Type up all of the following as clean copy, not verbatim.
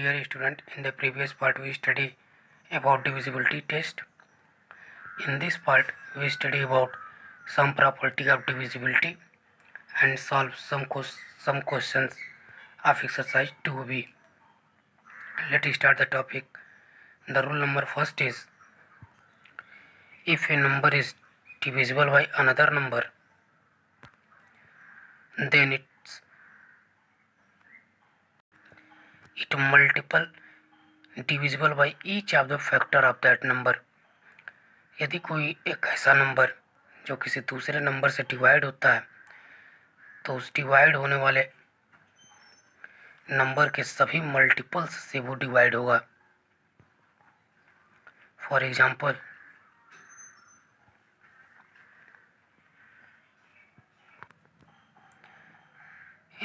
dear student, in the previous part we study about divisibility test. In this part we study about some property of divisibility and solve some questions of exercise 2b. Let's start the topic. The rule number first is, if a number is divisible by another number, then it multiple divisible by each of the factor of that number. यदि कोई एक ऐसा number जो किसी दूसरे number से divide होता है तो उस डिवाइड होने वाले नंबर के सभी मल्टीपल्स से वो डिवाइड होगा. For example,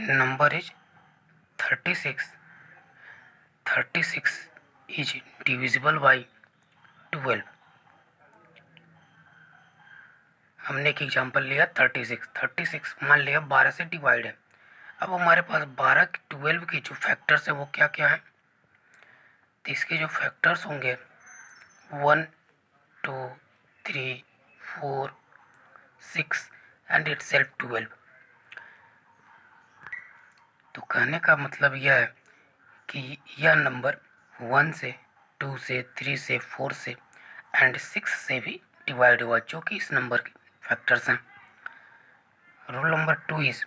number is 36. 36 is divisible by 12. हमने एक एग्जाम्पल लिया 36 मान लिया 12 से डिवाइड है. अब हमारे पास 12 12 के जो फैक्टर्स है वो क्या क्या है. तो इसके जो फैक्टर्स होंगे 1 2 3 4 6 एंड इट सेल्फ 12. तो कहने का मतलब यह है कि यह नंबर 1 से 2 से 3 से 4 से एंड 6 से भी डिवाइड हुआ, जो कि इस नंबर के फैक्टर्स हैं. Rule number 2 is,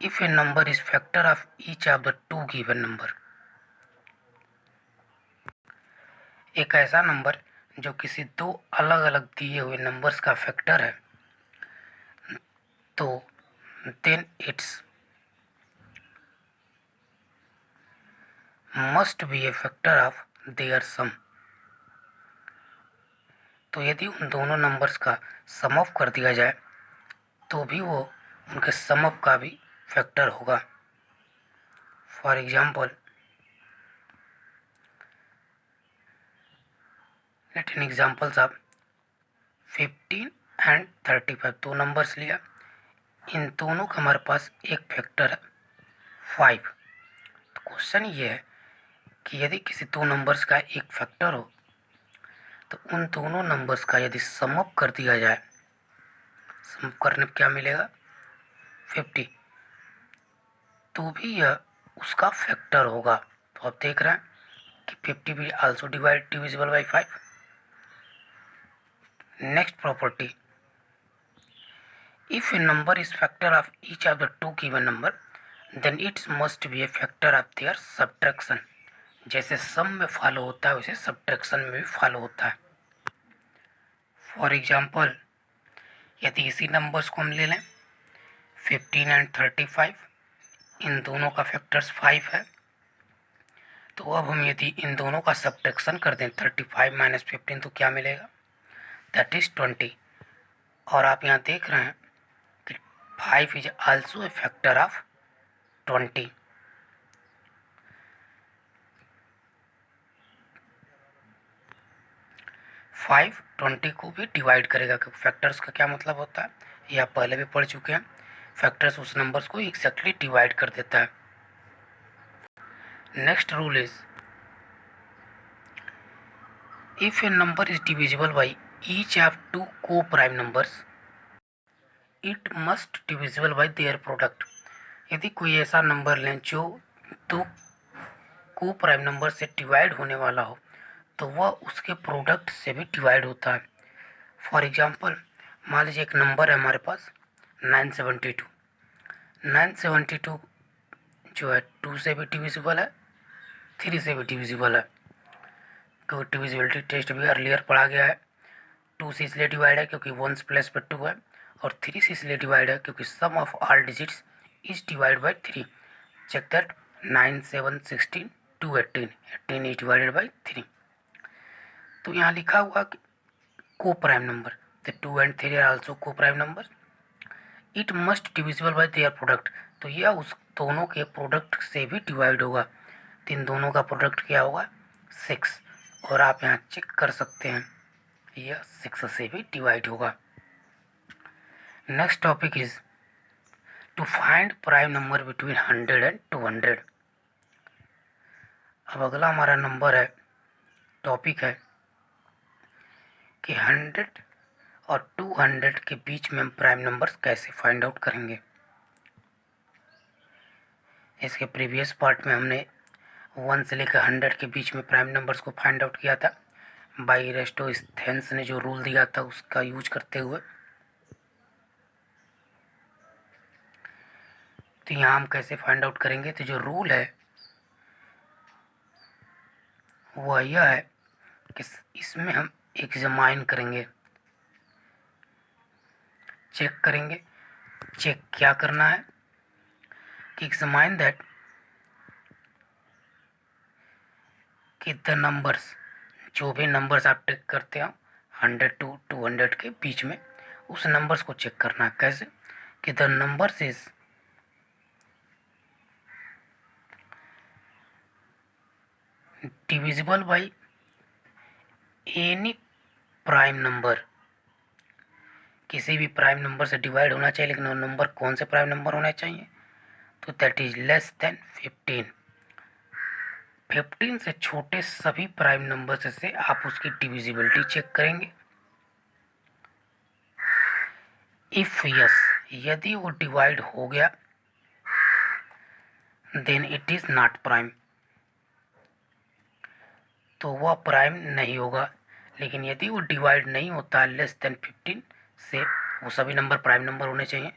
if a number is factor of each of the two given number. एक ऐसा नंबर जो किसी दो अलग अलग दिए हुए नंबर्स का फैक्टर है, तो then it's must be a factor of their sum. तो यदि उन दोनों नंबर्स का सम ऑफ कर दिया जाए तो भी वो उनके सम ऑफ का भी फैक्टर होगा. For example, let in examples of 15 and 35. दो नंबर्स लिया, इन दोनों का हमारे पास एक फैक्टर है 5. तो क्वेश्चन ये है कि यदि किसी दो नंबर्स का एक फैक्टर हो तो उन दोनों नंबर्स का यदि सम अप कर दिया जाए, सम अप करने पर क्या मिलेगा 50, तो भी यह उसका फैक्टर होगा. तो आप देख रहे हैं कि 50 भी also divisible by 5. Next property, if a number is factor of each of the two given number, then it must be a factor of their subtraction. जैसे सम में फॉलो होता है वैसे सब्ट्रैक्शन में भी फॉलो होता है. फॉर एग्जाम्पल, यदि इसी नंबर्स को हम ले लें 15 एंड 35, इन दोनों का फैक्टर्स 5 है, तो अब हम यदि इन दोनों का सब्ट्रैक्शन कर दें 35 माइनस 15 तो क्या मिलेगा, दैट इज 20. और आप यहाँ देख रहे हैं 5 is also a factor of 20. 5 20 को भी डिवाइड करेगा. फैक्टर्स का क्या मतलब होता है ये आप पहले भी पढ़ चुके हैं. फैक्टर्स उस नंबर्स को एक्जैक्टली डिवाइड कर देता है. Next rule is, if a number is divisible by each of two co prime numbers, it must divisible by their product. यदि कोई ऐसा नंबर लें जो दो को प्राइम नंबर से डिवाइड होने वाला हो तो वह उसके प्रोडक्ट से भी डिवाइड होता है. फॉर एग्जाम्पल, मान लीजिए एक नंबर है हमारे पास 972. 972 जो है 2 से भी डिविजिबल है, 3 से भी डिविजिबल है. क्योंकि डिविजिबिलिटी टेस्ट भी अर्लियर पढ़ा गया है. 2 से इसलिए डिवाइड है क्योंकि 1 प्लस पे 2 है, और 3 से इसलिए डिवाइड है क्योंकि sum of all digits is divide by 3. Check that 9 7 16 2 18 18 is divided by 3. तो यहाँ लिखा हुआ कि co prime number, the 2 and 3 are also co prime number. It must divisible by their product. तो यह उस दोनों के प्रोडक्ट से भी डिवाइड होगा. तो इन दोनों का प्रोडक्ट क्या होगा 6. और आप यहाँ चेक कर सकते हैं यह 6 से भी डिवाइड होगा. Next topic is to find prime number between 100 and 200. अब अगला हमारा नंबर है, टॉपिक है कि 100 और 200 के बीच में हम प्राइम नंबर्स कैसे फाइंड आउट करेंगे। इसके प्रीवियस पार्ट में हमने 1 से लेकर 100 के बीच में प्राइम नंबर्स को फाइंड आउट किया था बाई इरेस्टोस्थेनेस ने जो रूल दिया था उसका यूज करते हुए। तो यहाँ हम कैसे फाइंड आउट करेंगे, तो जो रूल है वह यह है कि इसमें हम एग्जामाइन करेंगे, चेक करेंगे। चेक क्या करना है कि एग्जामाइन दैट कि द नंबर्स, जो भी नंबर्स आप टेक करते हो 100 to 200 के बीच में, उस नंबर्स को चेक करना है। कैसे कि the numbers is divisible by any prime number. किसी भी प्राइम नंबर से डिवाइड होना चाहिए, लेकिन वो नंबर कौन से प्राइम नंबर होना चाहिए, तो दैट इज लेस देन 15। 15 से छोटे सभी प्राइम नंबर से आप उसकी डिविजिबिलिटी चेक करेंगे। इफ यस, यदि वो डिवाइड हो गया, then it is not prime, तो वह प्राइम नहीं होगा। लेकिन यदि वो डिवाइड नहीं होता लेस देन 15 से, वो सभी नंबर प्राइम नंबर होने चाहिए,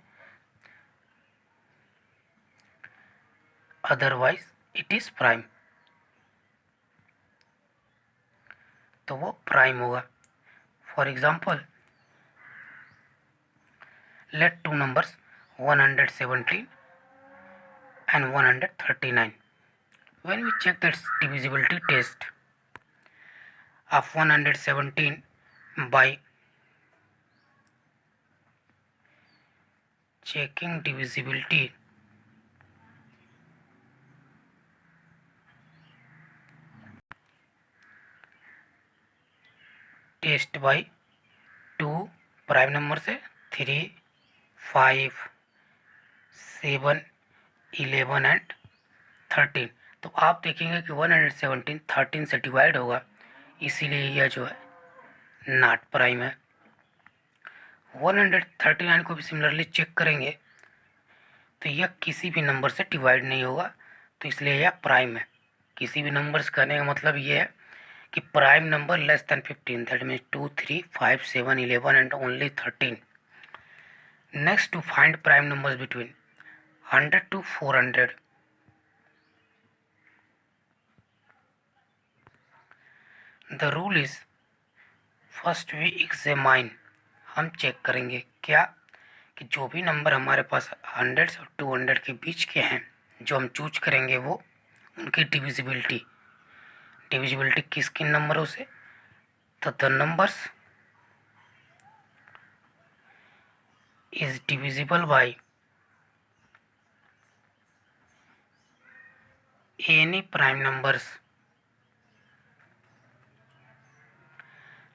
अदरवाइज इट इज प्राइम, तो वो प्राइम होगा। For example, let two numbers 117 and 139. When we check the divisibility test of 117 by checking divisibility test by 2 prime number से 3, 5, 7, 11 एंड 13, तो आप देखेंगे कि 117 13 से डिवाइड होगा, इसीलिए यह जो है नॉट प्राइम है। 139 को भी सिमिलरली चेक करेंगे तो यह किसी भी नंबर से डिवाइड नहीं होगा, तो इसलिए यह प्राइम है। किसी भी नंबर्स कहने का मतलब ये है कि prime number less than 15, that means 2, 3, 5, 7, 11 and only 13। Next, to find prime numbers between 100 to 400, the rule is first we examine, हम चेक करेंगे क्या कि जो भी नंबर हमारे पास 100 और 200 के बीच के हैं, जो हम चूज करेंगे वो उनकी डिविजिबिलिटी किस किन नंबरों से, तो the numbers is divisible by any prime numbers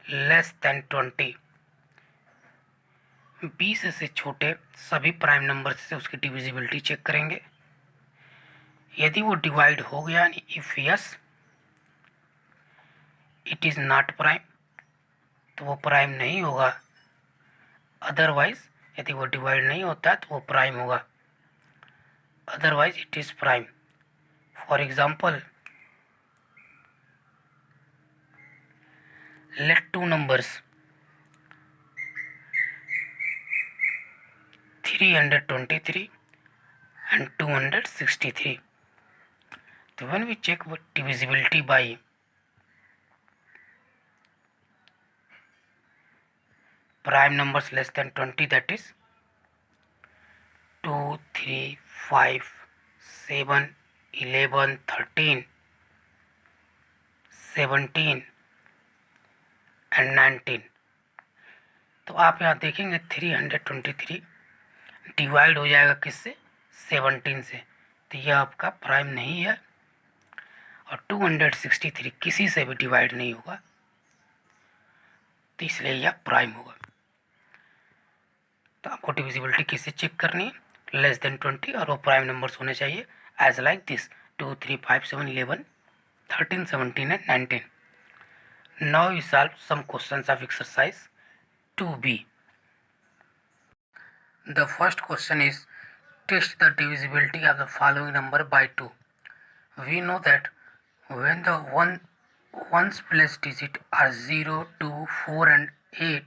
less than 20। 20 से छोटे सभी प्राइम नंबर से उसकी डिविजिबिलिटी चेक करेंगे। यदि वो डिवाइड हो गया, यानी if yes it is not prime, तो वो प्राइम नहीं होगा। अदरवाइज यदि वो डिवाइड नहीं होता तो वो प्राइम होगा, otherwise it is prime. For example, let two numbers 323 and 263. So when we check with divisibility by prime numbers less than 20, that is 2, 3, 5, 7, 11, 13, 17 and 19, तो आप यहाँ देखेंगे 323 डिवाइड हो जाएगा किससे, 17 से, तो यह आपका प्राइम नहीं है। और 263 किसी से भी डिवाइड नहीं होगा, तो इसलिए यह प्राइम होगा। तो आपको डिविजिबिलिटी किससे चेक करनी है, लेस देन 20, और वो प्राइम नंबर्स होने चाहिए as like this 2, 3, 5, 7, 11 13, 17 and 19. Now we solve some questions of exercise 2b. The first question is test the divisibility of the following number by 2. We know that when the ones place digit are 0, 2, 4 and 8,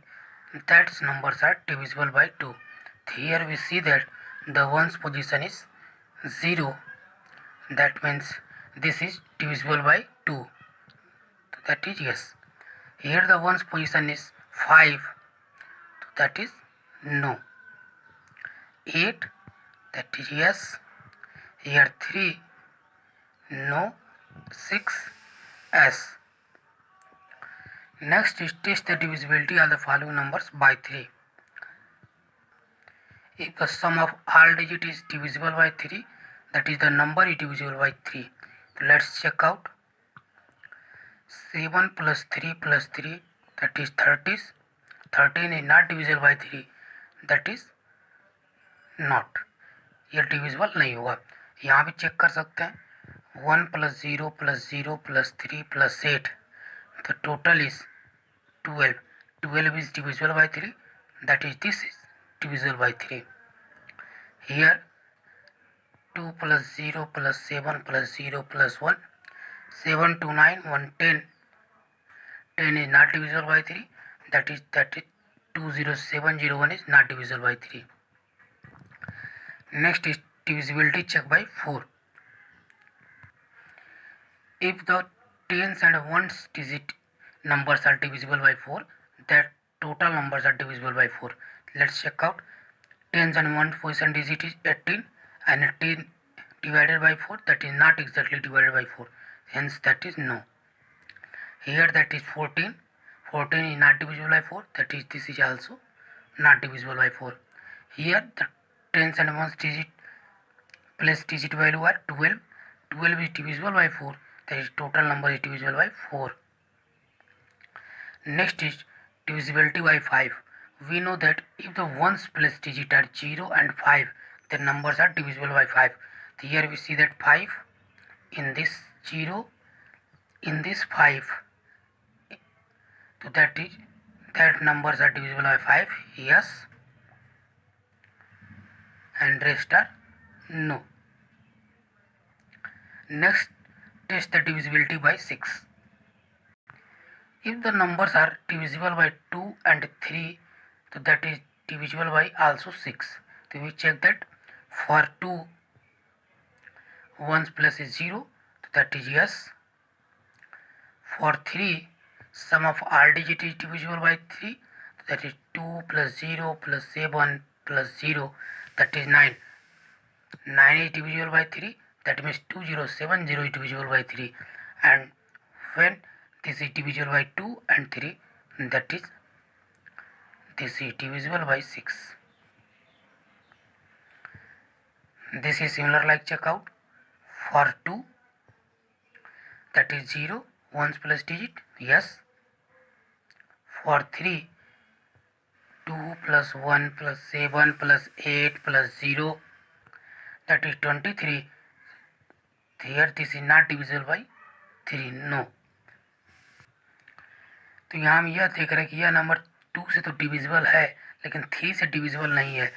that numbers are divisible by 2. Here we see that the ones position is 0, that means this is divisible by 2, that is yes. Here the ones position is 5, that is no. 8, that is yes. Here 3, no. 6, yes. Next is test the divisibility of the following numbers by 3. If the sum of all digits is divisible by 3, that is the number is divisible by 3. So let's check out. 7 plus 3 plus 3, that is 30. 13 is not divisible by 3, that is not. ये divisible नहीं होगा. यहाँ भी check कर सकते हैं. 1 plus 0 plus 0 plus 3 plus 8, the total is 12. 12 is divisible by 3, that is this is divisible by 3. Here 2 plus 0 plus 7 plus 0 plus 1, 7 to 9, 1, 10. 10 is not divisible by 3, that is 20701 is not divisible by 3. Next is divisibility check by 4. If the tens and ones digit numbers are divisible by 4, that total numbers are divisible by 4. Let's check out. Tens and ones position digit is 18 and 10 divided by 4, that is not exactly divided by 4, hence that is no. Here that is 14. 14 is not divisible by 4, that is this is also not divisible by 4. Here the tens and ones digit plus digit value are 12. 12 is divisible by 4, that is total number is divisible by 4. Next is divisibility by 5. We know that if the ones plus digit are 0 and 5, the numbers are divisible by 5. So here we see that 5 in this 0, in this 5. So that numbers are divisible by 5, yes, and rest are no. Next, test the divisibility by 6. If the numbers are divisible by 2 and 3, so that is divisible by also 6. So we check that for 2, 1 plus is 0, so that is yes. For 3, sum of all digits is divisible by 3, so that is 2 plus 0 plus 7 plus 0, that is 9. 9 is divisible by 3, that means 2070 is divisible by 3, and when this is divisible by 2 and 3, that is this is divisible by 6. This is similar like check out. For 2, that is 0, 1 plus digit, yes. For 3, 2 plus 1 plus 7 plus 8 plus 0, that is 23. Here this is not divisible by 3, no. तो यहाँ हम यह देख रहे हैं कि यह number 2 से तो डिविजिबल है, लेकिन 3 से डिविजिबल नहीं है.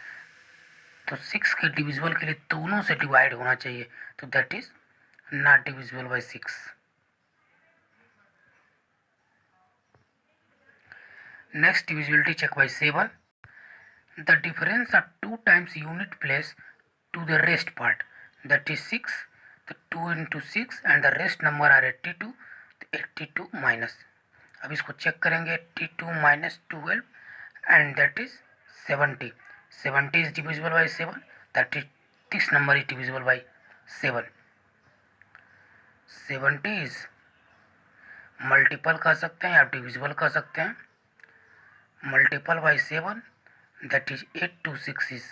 तो 6 के डिविजिबल के लिए दोनों से डिवाइड होना चाहिए, तो that is not divisible by 6. Next divisibility check by 7. The difference of 2 times unit place to the rest part, that is 6. The 2 into 6 and the rest number are 82. 82 minus. अब इसको check करेंगे. 82 minus 12 and that is 70. 70 is divisible by 7, that is this number is divisible by 7. 70 is multiple कर सकते हैं या divisible कर सकते हैं. Multiple bye 7, that is 8 to 6 is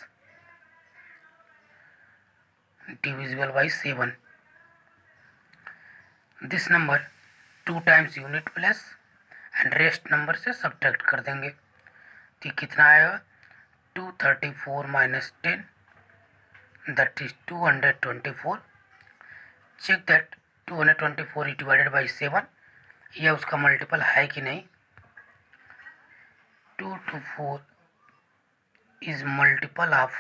divisible by 7. This number 2 times unit place and rest number से subtract कर देंगे. तो कितना आएगा? 234 minus 10, that is 224. Check that 224 divided by 7, यह उसका मल्टीपल है कि नहीं। 2 to 4 is multiple of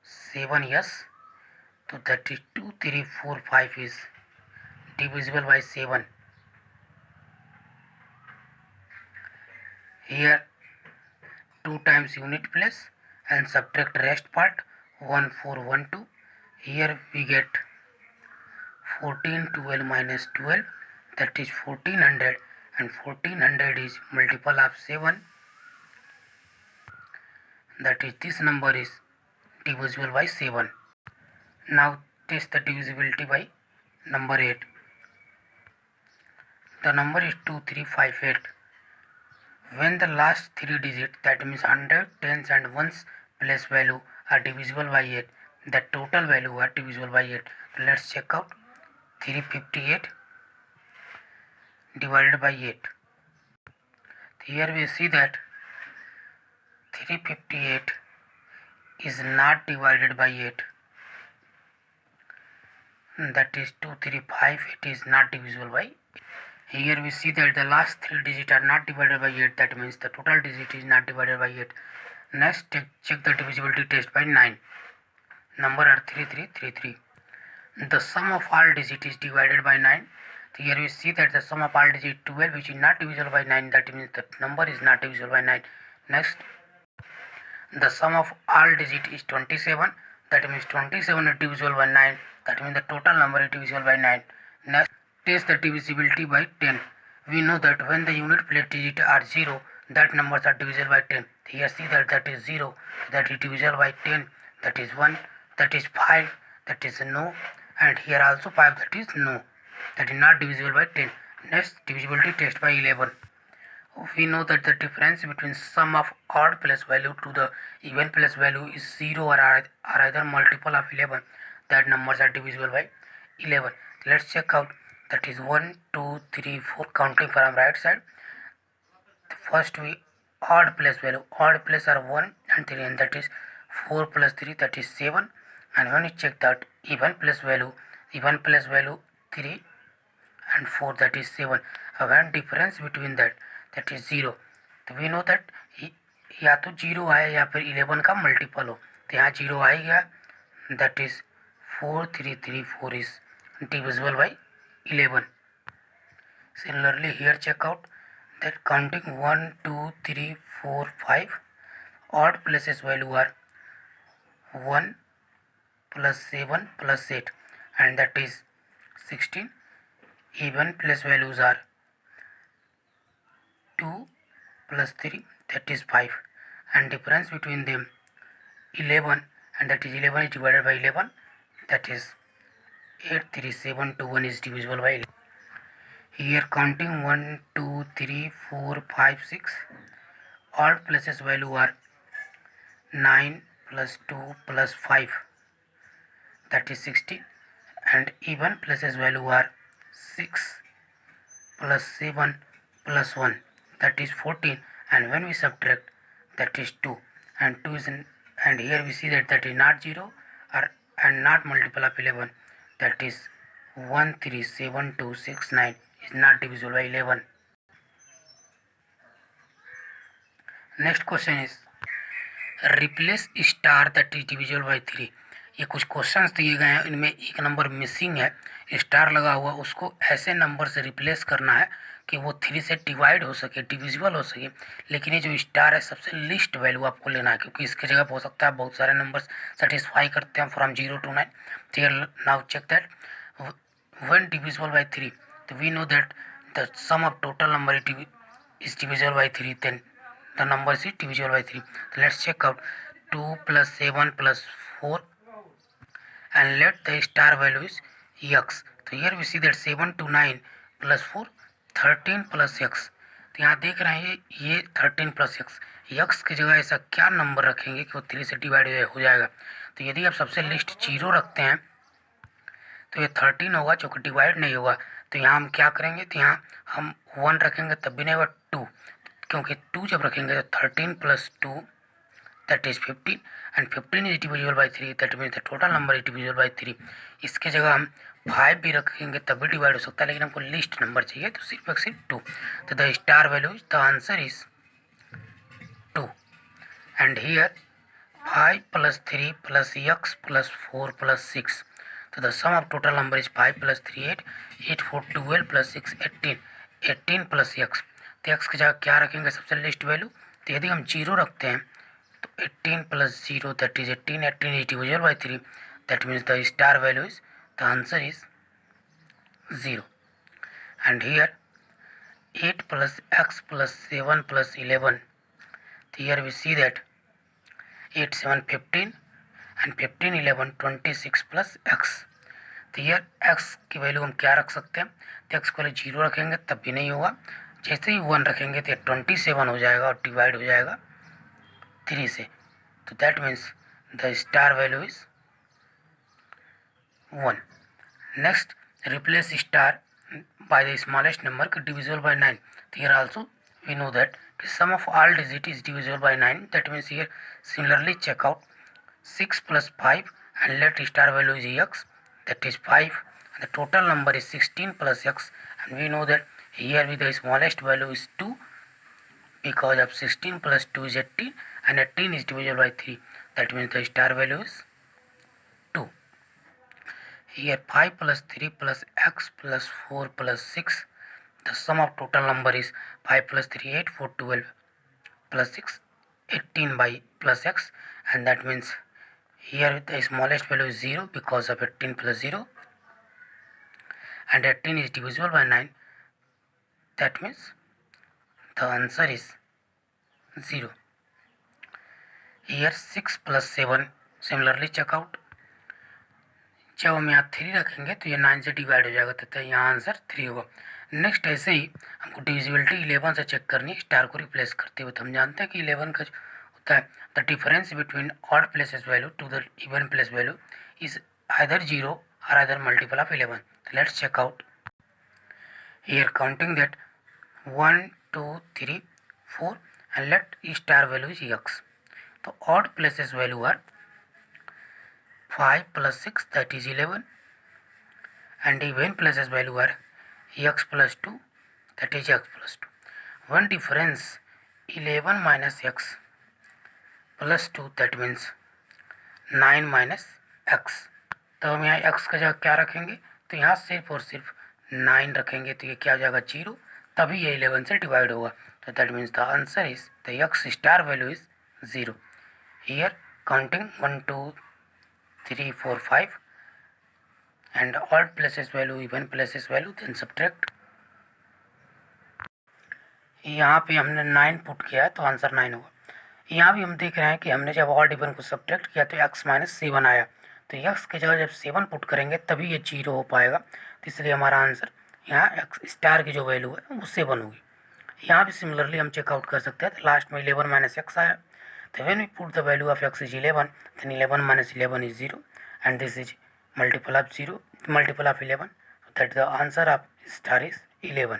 7, yes, so that is 2 3 4 5 is divisible by 7. Here 2 times unit place and subtract rest part 1 4 1 2. Here we get 14 12 minus 12, that is 1400, and 1400 is multiple of 7, that is this number is divisible by 7. Now test the divisibility by number 8. The number is 2358. When the last 3 digits, that means 100, tens and ones place value are divisible by 8, the total value are divisible by 8. So let's check out 358 divided by 8. Here we see that 358 is not divided by 8. That is 235, it is not divisible by 8. Here we see that the last 3 digits are not divided by 8, that means the total digit is not divided by 8. Next, check the divisibility test by 9. Number are 3333. The sum of all digits is divided by 9. So here we see that the sum of all digits 12, which is not divisible by 9, that means the number is not divisible by 9. Next, the sum of all digits is 27, that means 27 is divisible by 9, that means the total number is divisible by 9. Next, test the divisibility by 10. We know that when the unit place digits are 0, that numbers are divisible by 10. Here see that is 0, that is divisible by 10, that is 1, that is 5, that is no, and here also 5, that is no, that is not divisible by 10. Next, divisibility test by 11. We know that the difference between sum of odd place value to the even place value is 0 or either multiple of 11. That numbers are divisible by 11. Let's check out. That is 1 2 3 4, counting from right side. First we odd place value. Odd place are 1 and 3, and that is 4 plus 3, that is 7. And when you check that even place value 3 and 4, that is 7. When difference between that is 0, तो we know that या तो 0 आए या फिर 11 का multiple हो, तो यहाँ 0 आ ही गया, that is 4334 is divisible by 11. Similarly here check out that counting 1 2 3 4 5, odd places value are 1 plus 7 plus 8, and that is 16. Even place values are 2 plus 3, that is 5, and difference between them 11, and that is 11 is divided by 11, that is 83721 is divisible by 11. Here counting 1 2 3 4 5 6, odd places value are 9 plus 2 plus 5, that is 16, and even places value are 6 plus 7 plus 1, that is 14, and when we subtract, that is 2, and 2 is in, and here we see that is not 0 or and not multiple of 11, that is 137269 is not divisible by 11. Next question is replace star that is divisible by 3. ये कुछ questions दिए गए हैं, इनमें एक number missing है, star लगा हुआ, उसको ऐसे नंबर से रिप्लेस करना है कि वो 3 से डिवाइड हो सके, डिविजिबल हो सके, लेकिन ये जो स्टार है सबसे लिस्ट वैल्यू आपको लेना है, क्योंकि इसकी जगह हो सकता है बहुत सारे नंबर्स सेटिस्फाई करते हैं from 0 to 9. Here now check that when divisible by 3, so we know that the sum of total number is divisible by 3, then the number is divisible by 3. So let's check out 2 plus 7 plus 4, and let the star value is x. तो here we see that 7 to 9 plus 4 13 plus x. तो यहाँ देख रहे हैं ये 13 plus x, x की जगह ऐसा क्या नंबर रखेंगे कि वो 3 से डिवाइड हो जाएगा. तो यदि आप सबसे लिस्ट 0 रखते हैं तो ये 13 होगा जो कि डिवाइड नहीं होगा. तो यहाँ हम क्या करेंगे, तो यहाँ हम 1 रखेंगे तब भी नहीं होगा 2, क्योंकि 2 जब रखेंगे तो 13 plus 2, that is 15, and 15 is divisible by 3, that means the total number is divisible by 3. इसके जगह हम 5 भी रखेंगे तब भी डिवाइड हो सकता है, लेकिन हमको लिस्ट नंबर चाहिए तो सिर्फ और सिर्फ 2. तो the star value is the answer is 2. And here 5 plus 3 plus x plus 4 plus 6. So the sum of total number is 5 plus 3 8, 8 4 12 plus 6 18, 18 plus x. तो x की जगह क्या रखेंगे सबसे लिस्ट वैल्यू. तो यदि हम 0 रखते हैं तो 18 plus 0 that is 18, 18 is divisible by 3, that means the star value is, the answer is 0. And here 8 plus x plus 7 plus 11. So here we see that 8 7 15 and 15 11 26 plus x. तो ये x की value हम क्या रख सकते हैं. तो x को 0 रखेंगे तब भी नहीं होगा, जैसे ही 1 रखेंगे तो 27 हो जाएगा और डिवाइड हो जाएगा 3 से. तो that means the star value is 1. Next, replace star by the smallest number divisible by 9. तो here also we know that the sum of all digit is divisible by 9. That means here similarly check out 6 plus 5 and let star value is x, that is 5, and the total number is 16 plus x, and we know that here with the smallest value is 2 because of 16 plus 2 is 18 and 18 is divisible by 3. That means the star value is 2. Here 5 plus 3 plus x plus 4 plus 6. The sum of total number is 5 plus 3 8, 4 12 plus 6 18 by plus x, and that means here the smallest value is 0 because of 18 plus 0, and 18 is divisible by 9. That means the answer is 0. Here 6 plus 7 similarly check out. जब हम यहाँ 3 रखेंगे तो ये 9 से divide हो जाएगा, तथा यहाँ आंसर 3 होगा. नेक्स्ट, ऐसे ही हमको डिविजिबिलिटी 11 से चेक करनी है स्टार को रिप्लेस करते हुए. तो हम जानते हैं कि 11 का जो होता है the difference between odd places value to the even place value is either 0 और आइदर मल्टीपल ऑफ 11. तो let's check out. Here counting that 1 2 3 4 and let star value is x. तो odd places value are 5 plus 6, that is 11, and even places value are x plus 2, that is x plus 2. One difference 11 minus x plus 2, that means 9 minus x. तो हम यहाँ x का जगह क्या रखेंगे, तो यहाँ सिर्फ और सिर्फ 9 रखेंगे तो ये क्या हो जाएगा 0, तभी ये 11 से डिवाइड होगा. तो that means the answer is the x star value is 0. Here counting 1 2 3 4 5 and odd places value, even places value, then subtract. यहाँ पे हमने 9 पुट किया है तो आंसर 9 होगा. यहाँ भी हम देख रहे हैं कि हमने जब ऑड इवन को सब्ट्रैक्ट किया तो x माइनस 7 आया. तो x की जगह जब 7 पुट करेंगे तभी ये 0 हो पाएगा. तो इसलिए हमारा आंसर यहाँ x स्टार की जो वैल्यू है वो 7 होगी. यहाँ भी सिमिलरली हम चेकआउट कर सकते हैं. तो लास्ट में 11 माइनस x आया. तो when we put the value of x is 11, then 11 minus 11 is 0, and this is multiple of 0, multiple of 11. So that the answer of star is 11.